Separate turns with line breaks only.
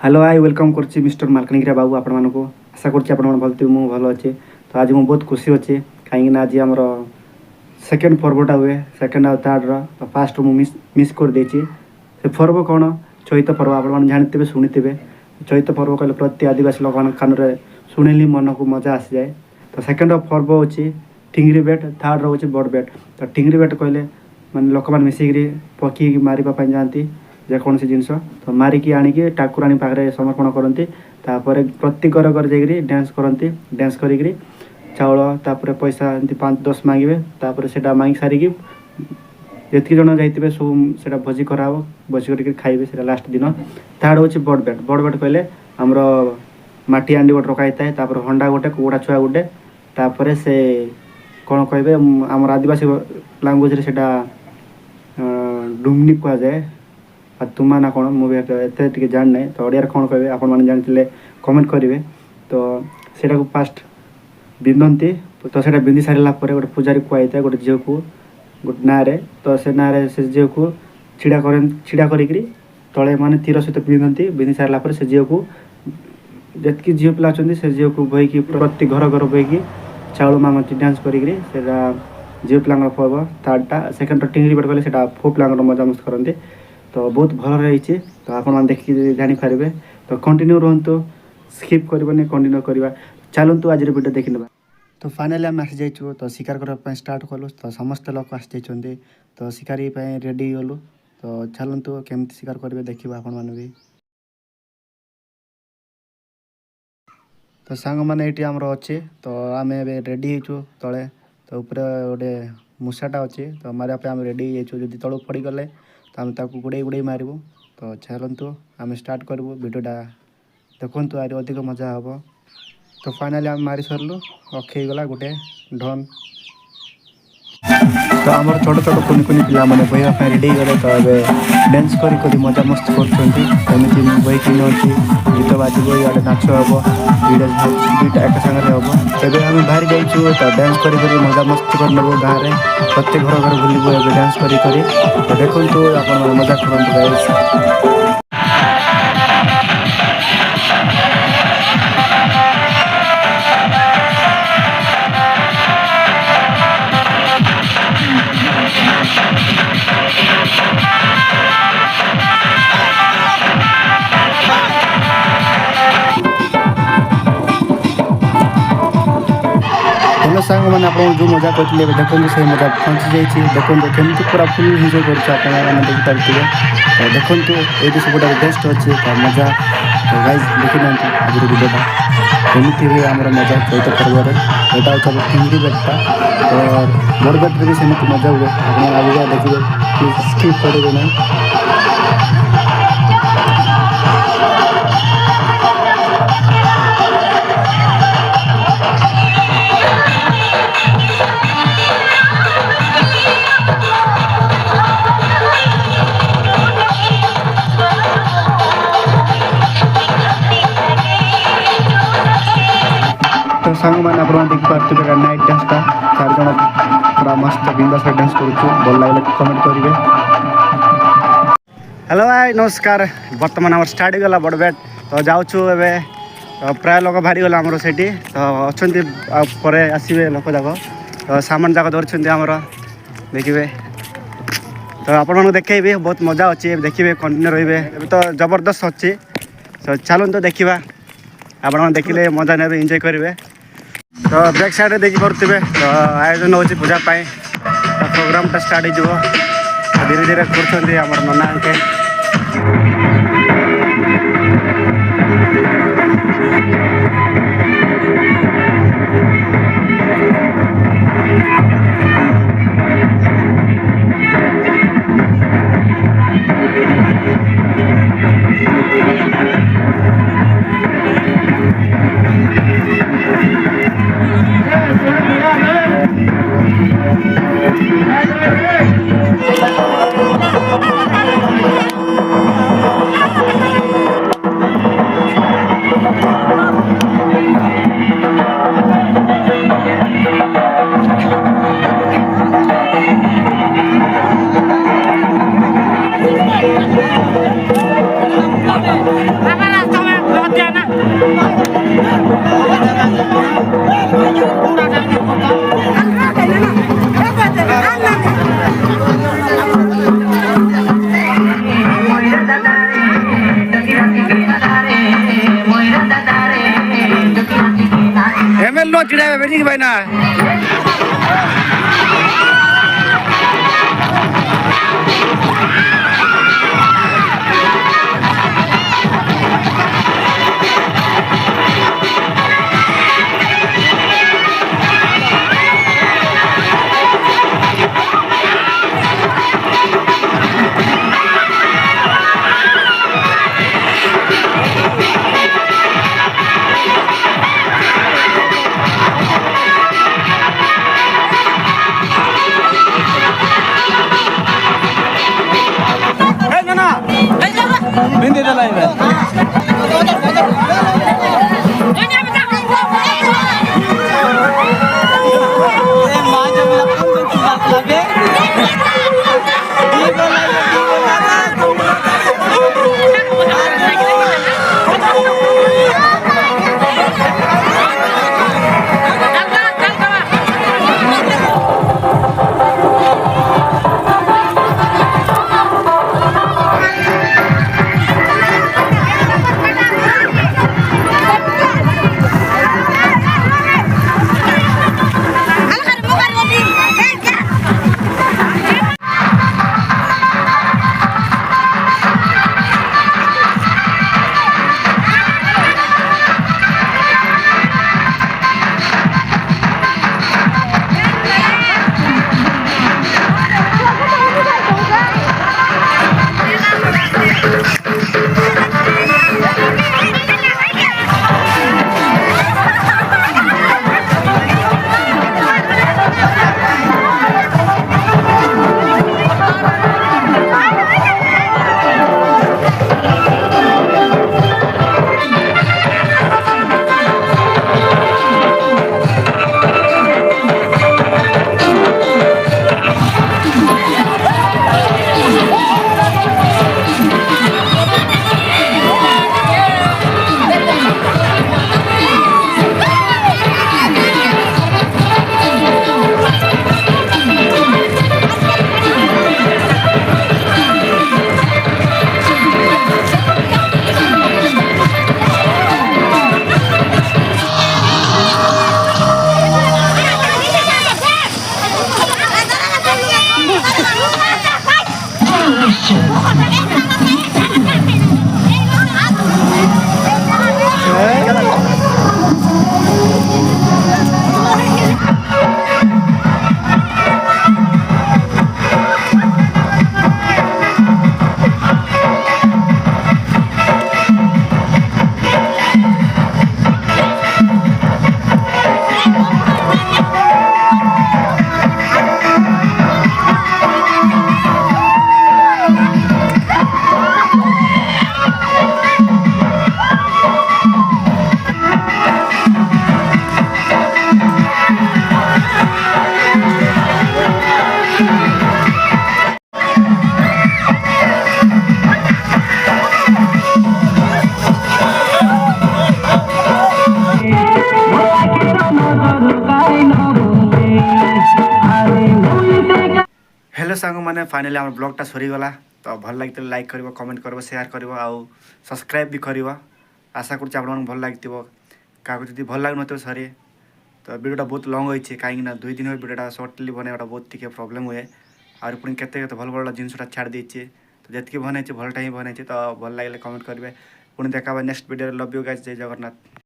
Hello I welcome कर mister Malkangiri बाबू आपण मानक आशा कर भल थे मुझे भल अच्छे। तो आज मुझे बहुत खुशी अच्छे कहीं आज आम सेकेंड पर्वटा हुए सेकेंड आ थर्ड तो फास्ट मुझे मिस कर देची से पर्व कौन चैत पर्व आप जानते शुणिथे। चैत पर्व कहले प्रति आदिवासी लोक कान शुणिली मन को मजा आसी जाए। तो सेकेंड पर्व हो ठिंगरी बेट थर्ड रोचे बड़ बेट। तो ठिंगरी बेट कहले मैंने लोक मैंने मिसिक पकी मारे जाती जेकोसी जिनस तो मारिकी आणिकी ठाकुराणी पाखे समर्पण करती। प्रति घर घर जाकि डांस करती डांस करी चाउल तापर पैसा एमती 5-10 मांगे तापर से मांगी सारिकी जी जन जाइए सब से भोजी कराव भोजी कर खाइबे से लास्ट दिन। थर्ड हूँ बड़ बेट बड़ बेट कहले आमर माटी आंडी गोटे रखाई थाए तापर हंडा गोटे कुकुड़ा छुआ गोटे तापर से कौन कहे आम आदिवासी लांगुएज से डुमनी कह जाए आ तुम्हा ना कौन मुझे जान ना तो ओडिया कौन कहे आप जानते कमेंट करेंगे। तो सेटा को फास्ट बिंदती तो सेटा बिंदी सारा गोटे पूजारी कहुई था गोटे झील को गोटे ना तो से ना से झील को छिड़ा करी तले माने तीर सहित बिंदती बिंदी सारा से झील को जी झील पिला अच्छे से झील को बोईकी प्रति घर घर बोईकी चाउल मांगती डांस करी झील पिला पर्व थर्डटा सेकेंड टिंगरी बेट कहले पु पिला मजा मस्त करते। तो बहुत भल रही तो आप देखिए जानीपारे तो कंटिन्यू रुहतु स्किप करनी कंटिन्यू करवा चलतु आज वीडियो देखी ना। तो फाइनाली आम आसी जाइए तो शिकार करने स्टार्ट कलु तो समस्त लोक आसी तो शिकारी रेडी गलु तो चलतु केमती शिकार करेंगे देखा आपण मैंने भी। तो सांग मैंने ये आमर अच्छे तो आम रेडी हो तले तो ऊपर गोटे मूसाटा अच्छे तो मारे आम रेडी हो तलू पड़गले तो आम ताकू गुड़े गुड़े मारू। तो चलतु आम स्टार्ट करूँ वीडियोटा देखु आज अधिक मजा हम। तो फाइनाली आम मारी सरलु अखे गला गोटे ढन तो आम छोट छोट कुनि कुनि पिला मैंने बहवाई रेडी गले तो ये डांस करी मजा मस्त करमती बही कि गीत बाजब इे नाच हम दुईटा एक सागर हम एवं आम बाहरी जाइए तो डांस करी मजा मस्त कर नब गाँव में प्रत्येक घर घर बुलू डांस करी तो देखो आप मजा करते। हेलो सांग मैंने आप जो मजा करते देखो से मजा पहुँची जाइए देखो केमती पूरा फुल एंजय कर देखिपारे तो देखो ये सब गोटे बेस्ट अच्छे तो मजा तो गाइज देखी ना आज वीडियोटा केमती हुए आम मजा चैत पर्व यहाँ हूँ ठिंगरी बेटा तो बड़ बेटे भी सेमती मजा हुए आप देखिए स्किप करेंगे ना। तो सांग मैंने आप देखिए नाइट डांसटा 4 जन पूरा मस्त बिंदास डांस कर लगे कमेंट करेंगे। हेलो भाई नमस्कार बर्तमान आम स्टार्ट गला बड़ बेट तो जाऊँ ए प्राय लोक बाहरी गला आमर से तो अच्छा आसवे लोक जाक तो सामान जाक धरछे आमर देखिए तो आपण देखेबी बहुत मजा अच्छी देखिए कंटिन्यू रे तो जबरदस्त अच्छी तो चलूँ तो देखा आपण देखिले मजा ने एंजय करेंगे। तो बैक साइड देखी पारे तो आयोजन हो पूजापाई तो प्रोग्रामटा स्टार्ट हो धीरे धीरे कर नना के
Apa
लो चिड़ा बेटी भाई ना
बिंदे दलाई में
हेलो सांग मैंने फाइनाली आम ब्लॉगटा सरीगला तो भल लगी लाइक कर कमेंट कर शेयर कर सब्सक्राइब भी कर आशा कर भल लगी क्या जब भल लगन तो सरी तो वीडियोटा बहुत लंग होती कहीं 2 दिन वीडियोटा सर्टली बनवाटा बहुत टी प्रोब्लेम हुए और पुणी के भल भल जिनसा छाड़ देचे तो जितकी बनई भलटा ही बनई तो भल लगे कमेंट करेंगे पुणी देखा next video love you guys जय जगन्नाथ।